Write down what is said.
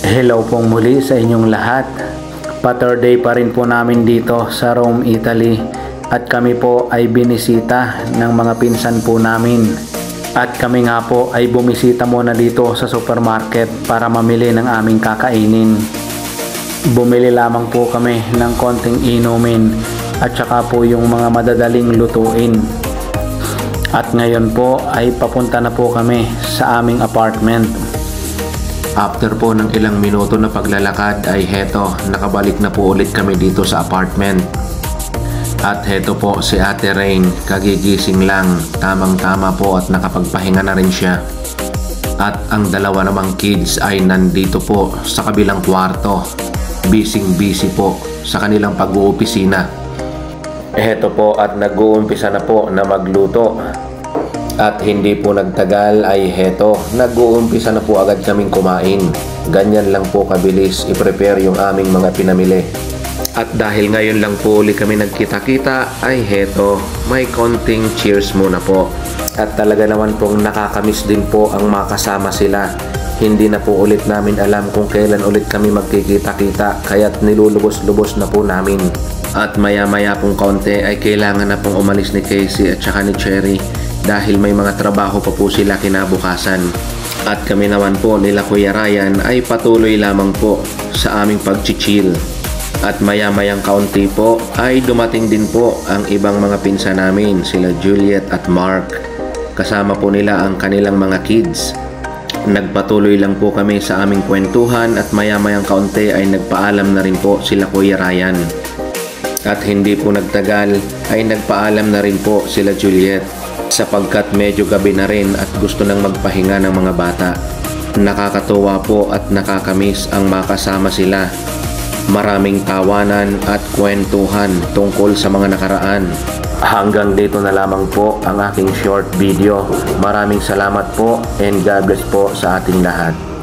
Hello pong muli sa inyong lahat. Paturday pa rin po namin dito sa Rome, Italy, at kami po ay binisita ng mga pinsan po namin. At kami nga po ay bumisita muna dito sa supermarket para mamili ng aming kakainin. Bumili lamang po kami ng konting inumin at saka po yung mga madadaling lutuin. At ngayon po ay papunta na po kami sa aming apartment. After po ng ilang minuto na paglalakad ay heto, nakabalik na po ulit kami dito sa apartment. At heto po si Ate Rain, kagigising lang, tamang-tama po at nakapagpahinga na rin siya. At ang dalawa namang kids ay nandito po sa kabilang kwarto, busy po sa kanilang pag-uupisina. Heto po at nag-uumpisa na po na magluto. At hindi po nagtagal ay heto, nag-uumpisa na po agad kaming kumain. Ganyan lang po kabilis i-prepare yung aming mga pinamili. At dahil ngayon lang po ulit kami nagkita-kita ay heto, may konting cheers muna po. At talaga naman pong nakakamiss din po ang makasama sila. Hindi na po ulit namin alam kung kailan ulit kami magkikita-kita, kaya't nilulubos-lubos na po namin. At maya-maya pong kaunti ay kailangan na pong umalis ni Casey at saka ni Cherry dahil may mga trabaho pa po sila kinabukasan. At kami naman po nila Kuya Ryan ay patuloy lamang po sa aming pag-chill. At maya-mayang kaunti po ay dumating din po ang ibang mga pinsan namin, sila Juliet at Mark. Kasama po nila ang kanilang mga kids. Nagpatuloy lang po kami sa aming kwentuhan at maya-mayang kaunti ay nagpaalam na rin po sila Kuya Ryan. At hindi po nagtagal ay nagpaalam na rin po sila Juliet sapagkat medyo gabi na rin at gusto nang magpahinga ng mga bata. Nakakatuwa po at nakakamiss ang makasama sila. Maraming tawanan at kwentuhan tungkol sa mga nakaraan. Hanggang dito na lamang po ang aking short video. Maraming salamat po and God bless po sa ating lahat.